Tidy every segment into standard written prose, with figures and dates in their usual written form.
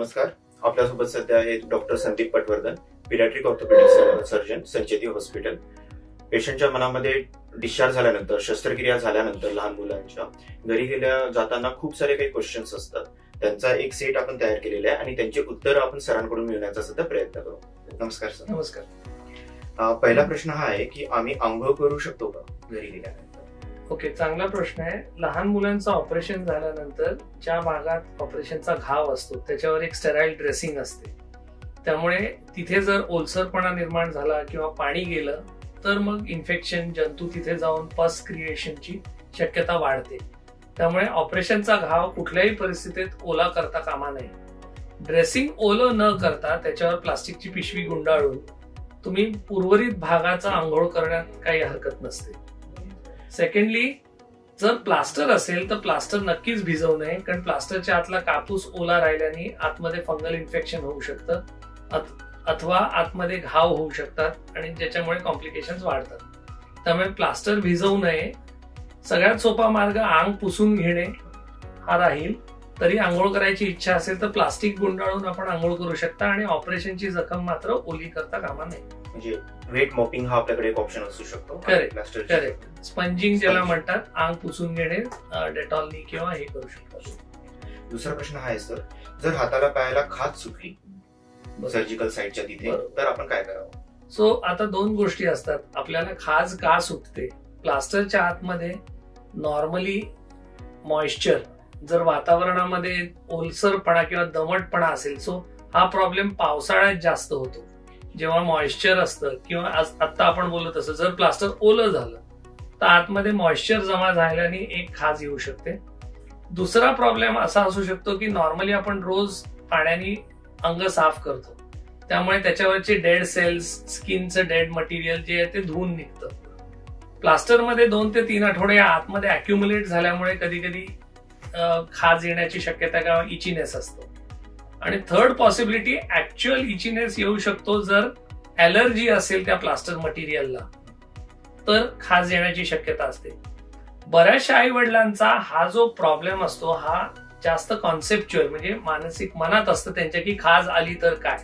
नमस्कार. आपल्यासोबत सध्या आहेत doctor Sandeep Patwardhan, paediatric orthopaedic surgeon, Sancheti hospital. पेशंटच्या मनामध्ये डिस्चार्ज झाल्यानंतर, शस्त्रक्रिया झाल्यानंतर लहान मुलांच्या घरी जाताना खूप सारे काही क्वेश्चन्स असतात. त्यांचा एक सेट आपण तयार केलेला आहे आणि त्यांचे उत्तर आपण सरांकडून मिळवण्याचा सध्या प्रयत्न करू. नमस्कार सर. नमस्कार. पहिला प्रश्न हा आहे की आम्ही आंघोळ करू शकतो का घरी गेल्यानंतर? ओके, चांगला प्रश्न आहे. लहान मुलांचं ऑपरेशन झाल्यानंतर ज्या भागात ऑपरेशनचा घाव असतो त्याच्यावर एक स्टेराइल ड्रेसिंग असते. त्यामुळे तिथे जर ओलसरपणा निर्माण झाला किंवा पाणी गेलं तर मग इन्फेक्शन, जंतू तिथे जाऊन पस क्रिएशनची शक्यता वाढते. त्यामुळे ऑपरेशनचा घाव कुठल्याही परिस्थितीत ओला करता कामा नये. ड्रेसिंग ओलं न करता त्याच्यावर प्लास्टिकची पिशवी गुंडाळून तुम्ही उर्वरित भागाचा आंघोळ करण्यात काही हरकत नसते. सेकंडली, जर प्लास्टर असेल तर प्लास्टर नक्कीच भिजवू नये, कारण प्लास्टरच्या आतला कापूस ओला राहिल्याने आतमध्ये फंगल इन्फेक्शन होऊ शकतं अथवा आतमध्ये घाव होऊ शकतात आणि ज्याच्यामुळे कॉम्प्लिकेशन्स वाढतात. त्यामुळे प्लास्टर भिजवू नये. सगळ्यात सोपा मार्ग आंग पुसून घेणे हा राहील. तरी आंघोळ करायची इच्छा असेल तर प्लास्टिक गुंडाळून आपण आंघोळ करू शकता आणि ऑपरेशनची जखम मात्र ओली करता कामा नये. म्हणजे वेट मॉपिंग हा आपल्याकडे एक ऑप्शन असू शकतो. करेक्ट. स्पंजिंग ज्याला म्हणतात, आंग पुसून घेणे डेटॉलनी किंवा हे करू शकतो. दुसरा प्रश्न हा आहे सर, जर हाताला पायाला खाज सुटली सर्जिकल साईडच्या तिथे तर आपण काय करावं? सो आता दोन गोष्टी असतात. आपल्याला खाज का सुटते? प्लास्टरच्या आतमध्ये नॉर्मली मॉइश्चर, जर वातावरणामध्ये ओलसरपणा किंवा दमटपणा असेल, सो हा प्रॉब्लेम पावसाळ्यात जास्त होतो. जेव्हा मॉइश्चर असतं किंवा आता आपण बोलत असं, जर प्लास्टर ओलं झालं तर आतमध्ये मॉइश्चर जमा झाल्याने एक खाज येऊ शकते. दुसरा प्रॉब्लेम असा असू शकतो की नॉर्मली आपण रोज पाण्याने अंग साफ करतो, त्यामुळे त्याच्यावरचे डेड सेल्स, स्किनचं डेड मटेरियल जे आहे ते धुवून निघतं. प्लास्टरमध्ये 2 ते 3 आठवडे आतमध्ये अक्युम्युलेट झाल्यामुळे कधी कधी खाज येण्याची शक्यता किंवा इचिनेस असतो. आणि थर्ड पॉसिबिलिटी, ऍक्च्युअल इचिनेस येऊ शकतो जर ॲलर्जी असेल त्या प्लास्टर मटेरियलला, तर खाज येण्याची शक्यता असते. बऱ्याचशा आई वडिलांचा हा जो प्रॉब्लेम असतो हा जास्त कॉन्सेप्च्युअल, म्हणजे मानसिक मनात असतं त्यांच्या की खाज आली तर काय.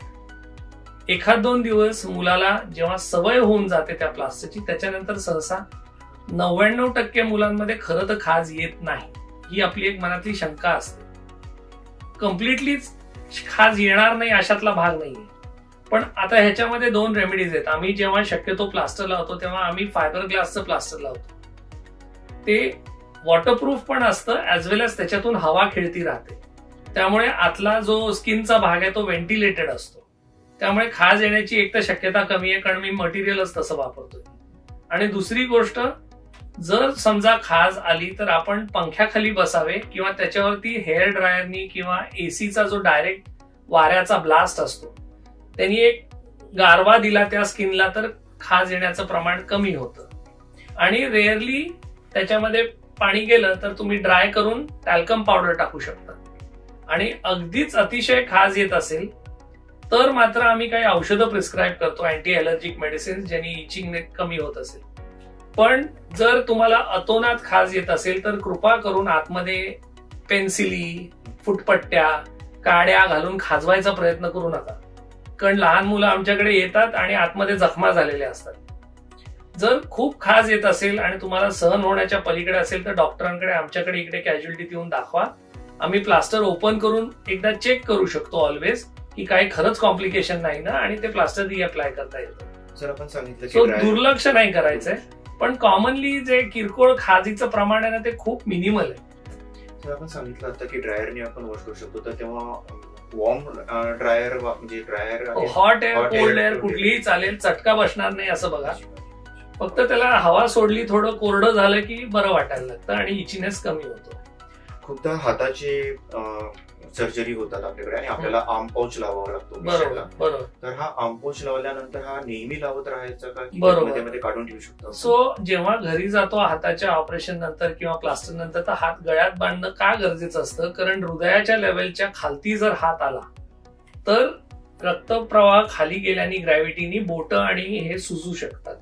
1-2 दिवस मुलाला जेव्हा सवय होऊन जाते त्या प्लास्टरची, त्याच्यानंतर सहसा 99% मुलांमध्ये खरं तर खाज येत नाही. ही आपली एक मनातली शंका असते. कम्प्लिटलीच खाज येणार नाही अशातला भाग नाहीये. पण आता ह्याच्यामध्ये 2 रेमेडीज आहेत. आम्ही जेव्हा शक्यतो प्लास्टर लावतो तेव्हा आम्ही फायबर ग्लासचं प्लास्टर लावतो. ते वॉटरप्रूफ पण असतं, ऍज वेल एज त्याच्यातून हवा खेळती राहते. त्यामुळे आतला जो स्किनचा भाग आहे तो व्हेंटिलेटेड असतो. त्यामुळे खाज येण्याची एक तर शक्यता कमी आहे, कारण मी मटेरियलच तसं वापरतोय. आणि दुसरी गोष्ट, जर समजा खाज आली तर आपण पंख्याखाली बसावे किंवा त्याच्यावरती हेअर ड्रायरनी किंवा एसीचा जो डायरेक्ट वाऱ्याचा ब्लास्ट असतो त्यांनी एक गारवा दिला त्या स्किनला तर खाज येण्याचं प्रमाण कमी होतं. आणि रेअरली त्याच्यामध्ये पाणी गेलं तर तुम्ही ड्राय करून टॅल्कम पावडर टाकू शकता. आणि अगदीच अतिशय खाज येत असेल तर मात्र आम्ही काही औषधं प्रिस्क्राईब करतो, अँटी ॲलर्जिक मेडिसिन, ज्यांनी इचिंग कमी होत असेल. पण जर तुम्हाला अतोनात खाज येत असेल तर कृपा करून आतमध्ये पेन्सिली, फुटपट्ट्या, काड्या घालून खाजवायचा प्रयत्न करू नका, कारण लहान मुलं आमच्याकडे येतात आणि आतमध्ये जखमा झालेल्या असतात. जर खूप खाज येत असेल आणि तुम्हाला सहन होण्याच्या पलीकडे असेल तर डॉक्टरांकडे, आमच्याकडे इकडे कॅज्युअलिटीत येऊन दाखवा. आम्ही प्लास्टर ओपन करून एकदा चेक करू शकतो ऑलवेज की काही खरंच कॉम्प्लिकेशन नाही ना, आणि ते प्लास्टर रिअप्लाय करता येतं. सर आपण सांगितलं दुर्लक्ष नाही करायचंय, पण कॉमनली जे किरकोळ खाजीचं प्रमाण आहे ना ते खूप मिनिमल आहे. सर आपण सांगितलं आता की ड्रायरने आपण वॉश करू शकतो, तर तेव्हा वॉर्म ड्रायर, म्हणजे dryer hot air, cold air कुठलीही चालेल, चटका बसणार नाही असं बघा. फक्त त्याला हवा सोडली, थोडं कोरडं झालं की बरं वाटायला लागतं आणि इचिनेस कमी होतो. खूपदा हाताची सर्जरी होतात आपल्याकडे आणि आपल्याला आर्म पाऊच लावावा लागतो. बरोबर. तर हा आर्म पाऊच लावल्यानंतर हा नेहमी लावत राहायचा का, की मध्ये काढून ठेवू शकतो? सो जेव्हा घरी जातो हाताच्या ऑपरेशन नंतर किंवा प्लास्टर नंतर, तर हात गळ्यात बांधणं का गरजेचं असतं? कारण हृदयाच्या लेवलच्या खालती जर हात आला तर रक्तप्रवाह खाली गेल्याने ग्रॅव्हिटीनी बोटं आणि हे सुजू शकतात,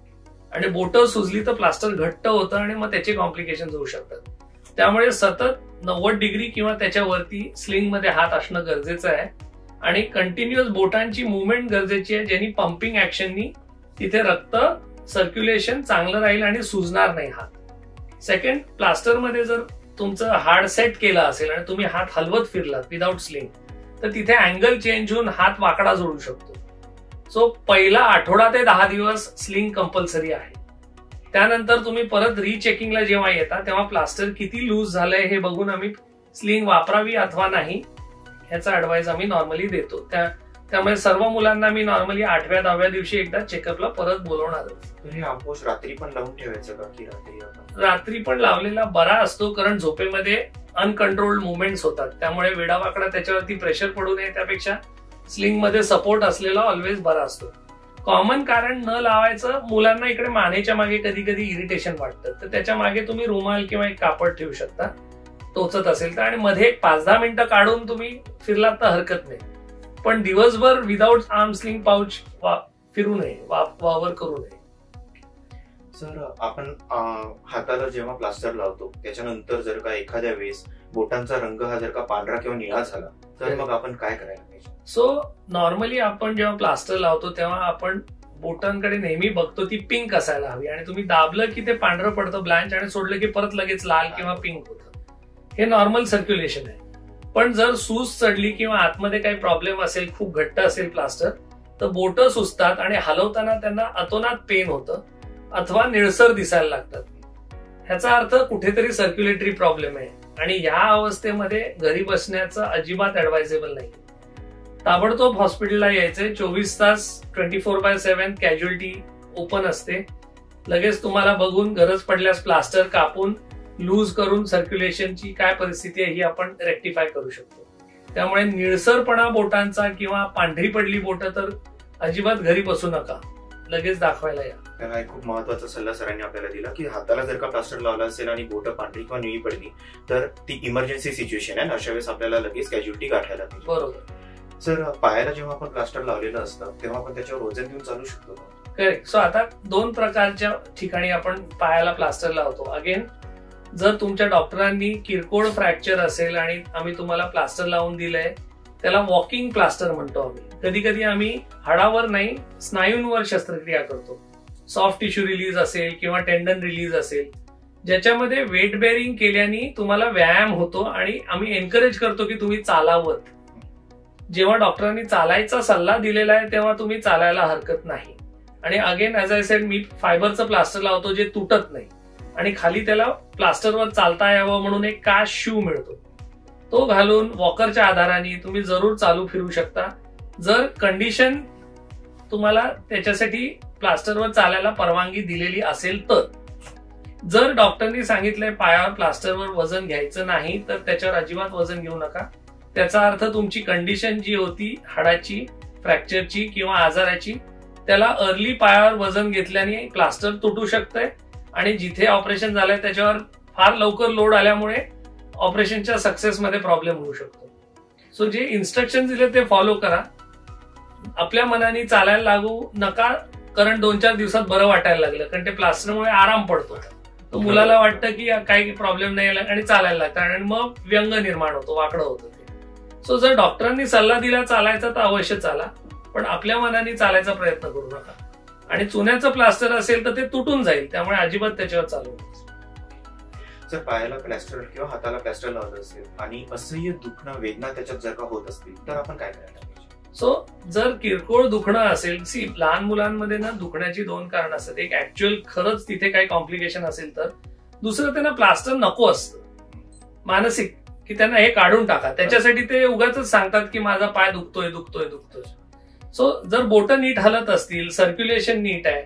आणि बोटं सुजली तर प्लास्टर घट्ट होतं आणि मग त्याचे कॉम्प्लिकेशन होऊ शकतात. त्यामुळे सतत 90 डिग्री किंवा त्याच्यावरती स्लिंग मध्ये हात असणं गरजेचं आहे. आणि कंटिन्युअस बोटांची मुवमेंट गरजेची आहे, ज्यांनी पंपिंग ऍक्शननी तिथे रक्त सर्क्युलेशन चांगलं राहील आणि सुजणार नाही हात. सेकंड, प्लास्टरमध्ये जर तुमचं हाड सेट केलं असेल आणि तुम्ही हात हलवत फिरलात विदाऊट स्लिंग, तर तिथे अँगल चेंज होऊन हात वाकडा जोडू शकतो. सो पहिला आठवडा ते 10 दिवस स्लिंग कंपल्सरी आहे. त्यानंतर तुम्ही परत रिचेकिंगला जेव्हा येता तेव्हा प्लास्टर किती लूज झालंय हे बघून आम्ही स्लिंग वापरावी अथवा नाही ह्याचा ऍडवाइस आम्ही नॉर्मली देतो. त्यामुळे सर्व मुलांना मी नॉर्मली 8व्या-10व्या दिवशी एकदा चेकअपला परत बोलवणार. हे आपोस रात्री पण लावून ठेवायचं का की रात्री पण लावलेला बरा असतो, कारण झोपेमध्ये अनकंट्रोल्ड मुवमेंट्स होतात, त्यामुळे वेडावाकडा त्याच्यावरती प्रेशर पडू नये त्यापेक्षा स्लिंग मध्ये सपोर्ट असलेला ऑलवेज बरा असतो. कॉमन कारण न लावायचं, मुलांना इकडे मानेच्या मागे कधी कधी इरिटेशन वाटतं, तर त्याच्या मागे तुम्ही रुमाल किंवा एक कापड ठेवू शकता टोचत असेल तर, आणि मध्ये 5-10 मिनिटं काढून तुम्ही फिरलात तर हरकत नाही. पण दिवसभर विदाऊट आर्म स्लिंग पाऊच फिरू नये, वावर करू नये. सर, आपण हाताला जेव्हा प्लास्टर लावतो त्याच्यानंतर जर का एखाद्या वेळेस बोटांचा रंग हा जर का पांढरा किंवा निळा झाला तर मग आपण काय करायला पाहिजे? सो नॉर्मली आपण जेव्हा प्लास्टर लावतो तेव्हा आपण बोटांकडे नेहमी बघतो ती पिंक असायला हवी, आणि तुम्ही दाबलं की ते पांढरं पडतं ब्लँच, आणि सोडलं की परत लगेच लाल किंवा पिंक होतं. हे नॉर्मल सर्क्युलेशन आहे. पण जर सूज चढली किंवा आतमध्ये काही प्रॉब्लेम असेल, खूप घट्ट असेल प्लास्टर, तर बोटं सुजतात आणि हलवताना त्यांना अतोनात पेन होतं अथवा निळसर दिसायला लागतात. ह्याचा अर्थ कुठेतरी सर्क्युलेटरी प्रॉब्लेम आहे, आणि या अवस्थेमध्ये घरी बसण्याचं अजिबात ऍडवायझेबल नाही. ताबडतोब हॉस्पिटलला यायचंय. 24 तास 24/7 कॅज्युअलिटी ओपन असते. लगेच तुम्हाला बघून गरज पडल्यास प्लास्टर कापून लूज करून सर्क्युलेशनची काय परिस्थिती आहे ही आपण रेक्टिफाय करू शकतो. त्यामुळे निळसरपणा बोटांचा किंवा पांढरी पडली बोटं तर अजिबात घरी बसू नका, लगेच दाखवायला या. हा एक खूप महत्वाचा सल्ला सरांनी आपल्याला दिला की हाताला जर का प्लास्टर लावला असेल आणि बोटं पांढरी किंवा निळी पडली तर ती इमर्जन्सी सिच्युएशन आहे, अशा वेळेस आपल्याला लगेच कॅज्युअलिटी गाठायला पाहिजे. बरोबर. सर, पायाला जेव्हा आपण प्लास्टर लावलेलं असतं तेव्हा आपण त्याच्यावर वजन देऊन चालू शकतो का? करेक्ट. सो आता 2 प्रकारच्या ठिकाणी आपण पायाला प्लास्टर लावतो. अगेन, जर तुमच्या डॉक्टरांनी किरकोळ फ्रॅक्चर असेल आणि आम्ही तुम्हाला प्लास्टर लावून दिलंय, त्याला वॉकिंग प्लास्टर म्हणतो आम्ही. कधी कधी आम्ही हाडावर नाही, स्नायूंवर शस्त्रक्रिया करतो. सॉफ्ट टिश्यू रिलीज असेल किंवा टेंडन रिलीज असेल, ज्याच्यामध्ये वेट बेअरिंग केल्याने तुम्हाला व्यायाम होतो, आणि आम्ही एनकरेज करतो की तुम्ही चालावं. जेव्हा डॉक्टरांनी चालायचा सल्ला दिलेला आहे तेव्हा तुम्ही चालायला हरकत नाही. आणि अगेन ऍज आय सेड, मी फायबरचं प्लास्टर लावतो जे तुटत नाही, आणि खाली त्याला प्लास्टरवर चालता यावं म्हणून एक काश शू मिळतो, तो घालून वॉकरच्या आधाराने तुम्ही जरूर चालू फिरू शकता, जर कंडिशन तुम्हाला त्याच्यासाठी प्लास्टरवर चालायला परवानगी दिलेली असेल तर. जर डॉक्टरनी सांगितलंय पायावर प्लास्टरवर वजन घ्यायचं नाही तर त्याच्यावर अजिबात वजन घेऊ नका. त्याचा अर्थ तुमची कंडिशन जी होती हाडाची, फ्रॅक्चरची किंवा आजाराची, त्याला अर्ली पायावर वजन घेतल्याने प्लास्टर तुटू शकतंय, आणि जिथे ऑपरेशन झालंय त्याच्यावर फार लवकर लोड आल्यामुळे ऑपरेशनच्या सक्सेसमध्ये प्रॉब्लेम होऊ शकतो. सो जे इन्स्ट्रक्शन दिले ते फॉलो करा. आपल्या मनाने चालायला लागू नका, कारण 2-4 दिवसात बरं वाटायला लागलं, कारण ते प्लास्टरमुळे आराम पडतो. तो मुलाला वाटतं की काही प्रॉब्लेम नाही आणि चालायला लागतं, आणि मग व्यंग निर्माण होतो, वाकडं होतं ते. सो जर डॉक्टरांनी सल्ला दिला चालायचा तर अवश्य चाला, पण आपल्या मनाने चालायचा प्रयत्न करू नका. आणि चुन्याचं प्लास्टर असेल तर ते तुटून जाईल, त्यामुळे अजिबात त्याच्यावर चालू नये. जर पायाला प्लास्टर किंवा हाताला प्लास्टर लावलं असेल आणि असह्य दुखणं, वेदना त्याच्यात जर का होत असतील तर आपण काय करायला पाहिजे? सो जर किरकोळ दुखणं असेल, लहान मुलांमध्ये ना दुखण्याची 2 कारणं असतात. एक ऍक्च्युअल खरंच तिथे काही कॉम्प्लिकेशन असेल तर, दुसरं त्यांना प्लास्टर नको असतं, मानसिक की त्यांना हे काढून टाका. त्याच्यासाठी ते उगाच सांगतात की माझा पाय दुखतोय. सो जर बोटं नीट हलत असतील, सर्क्युलेशन नीट आहे,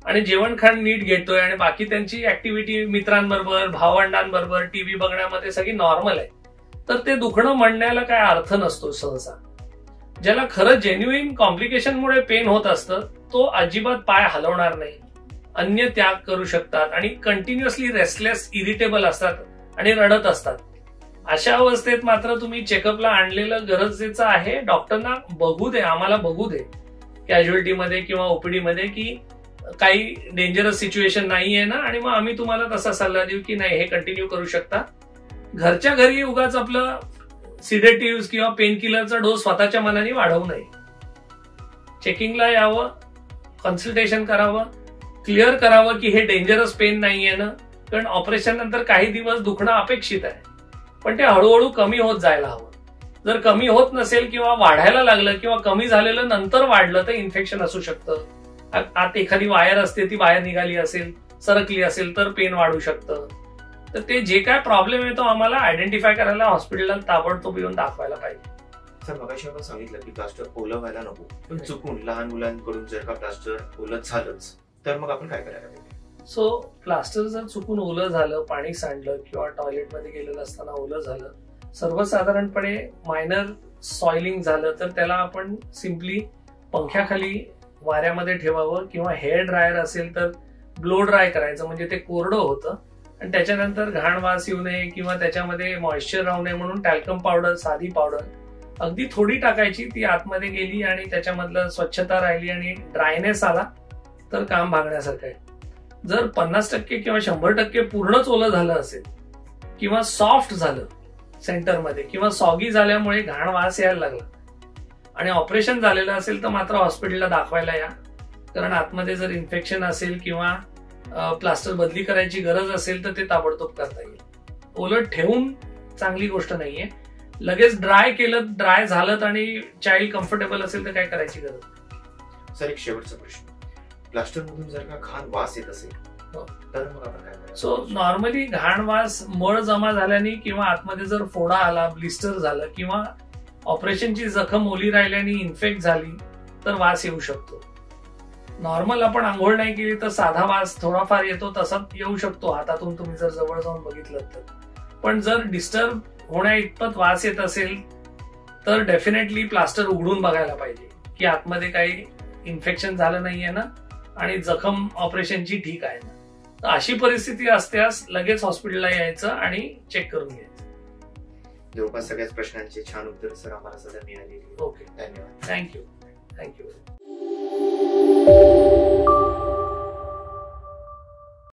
आणि जेवण खाण नीट घेतोय, आणि बाकी त्यांची ऍक्टिव्हिटी मित्रांबरोबर, भावंडांबरोबर, टीव्ही बघण्यामध्ये सगळी नॉर्मल आहे, तर ते दुखणं म्हणण्याला काय अर्थ नसतो सहसा. ज्याला खरं जेन्युइन कॉम्प्लिकेशनमुळे पेन होत असतं तो अजिबात पाय हलवणार नाही, अन्य त्याग करू शकतात, आणि कंटिन्युअसली रेस्टलेस, इरिटेबल असतात आणि रडत असतात. अशा अवस्थेत मात्र तुम्ही चेकअपला आणलेलं गरजेचं आहे. डॉक्टरना बघू दे, आम्हाला बघू दे कॅज्युअलिटीमध्ये किंवा ओपीडी मध्ये की काही डेंजरस सिच्युएशन नाहीये ना, आणि मग आम्ही तुम्हाला तसा सल्ला देऊ की नाही, हे कंटिन्यू करू शकता. घरच्या घरी उगाच आपलं सिडेटिव्ह किंवा पेन किलरचा डोस स्वतःच्या मनाने वाढवू नये. चेकिंगला यावं, कन्सल्टेशन करावं, क्लिअर करावं की हे डेंजरस पेन नाहीये ना, कारण ऑपरेशन नंतर काही दिवस दुखणं अपेक्षित आहे, पण ते हळूहळू कमी होत जायला हवं. जर कमी होत नसेल किंवा वाढायला लागलं किंवा कमी झालेलं नंतर वाढलं तर इन्फेक्शन असू शकतं. आत एखादी वायर असते ती बाहेर निघाली असेल, सरकली असेल तर पेन वाढू शकतं. तर ते जे काय प्रॉब्लेम आहे तो आम्हाला आयडेंटिफाय करायला हॉस्पिटलला ताबडतोब येऊन दाखवायला पाहिजे. सर मगाशी आपण सांगितलं की प्लास्टर ओलं व्हायला नको, पण चुकून लहान मुलांकडून जर का प्लास्टर ओलं झालंच तर मग आपण काय करायला पाहिजे? सो प्लास्टर जर चुकून ओलं झालं, पाणी सांडलं किंवा टॉयलेटमध्ये गेलेलं असताना ओलं झालं, सर्वसाधारणपणे मायनर सॉइलिंग झालं तर त्याला आपण सिम्पली पंख्याखाली वाऱ्यामध्ये ठेवावं किंवा हेअर ड्रायर असेल तर ब्लो ड्राय करायचं, म्हणजे ते कोरडं होतं. आणि त्याच्यानंतर घाण वास येऊ नये किंवा त्याच्यामध्ये मॉइश्चर राहू नये म्हणून टॅल्कम पावडर, साधी पावडर अगदी थोडी टाकायची, ती आतमध्ये गेली आणि त्याच्यामधलं स्वच्छता राहिली आणि ड्रायनेस आला तर काम भागण्यासारखं आहे. जर 50% किंवा 100% पूर्णच ओलं झालं असेल किंवा सॉफ्ट झालं सेंटरमध्ये किंवा सॉगी झाल्यामुळे घाण वास यायला लागला आणि ऑपरेशन झालेलं असेल तर मात्र हॉस्पिटलला दाखवायला या, कारण आतमध्ये जर इन्फेक्शन असेल किंवा प्लास्टर बदली करायची गरज असेल तर ते ताबडतोब करता येईल. ओलं ठेवून चांगली गोष्ट नाहीये. लगेच ड्राय केलं, ड्राय झालं आणि चाइल्ड कम्फर्टेबल असेल तर काय करायची गरज नाही. सर एक शेवटचा प्रश्न, प्लास्टर मधून जर का घाण वास येत असेल तर मग आपण काय करायचं? सो नॉर्मली घाण वास मळ जमा झाल्याने किंवा आतमध्ये जर फोडा आला, ब्लिस्टर झालं किंवा ऑपरेशनची जखम ओली राहिल्याने इन्फेक्ट झाली तर वास येऊ शकतो. नॉर्मल आपण आंघोळ नाही केली तर साधा वास थोडाफार येतो, तसा येऊ शकतो हातातून तुम्ही जर जवळ जाऊन बघितलं तर. पण जर डिस्टर्ब होण्या इतपत वास येत असेल तर डेफिनेटली प्लास्टर उघडून बघायला पाहिजे की आतमध्ये काही इन्फेक्शन झालं नाहीये ना आणि जखम ऑपरेशनची ठीक आहे ना. तर अशी परिस्थिती असल्यास लगेच हॉस्पिटलला यायचं आणि चेक करून घ्यायचं. जवळपास सगळ्याच प्रश्नांचे छान उत्तर सर आम्हाला सध्या मिळाली. ओके, धन्यवाद. थँक्यू.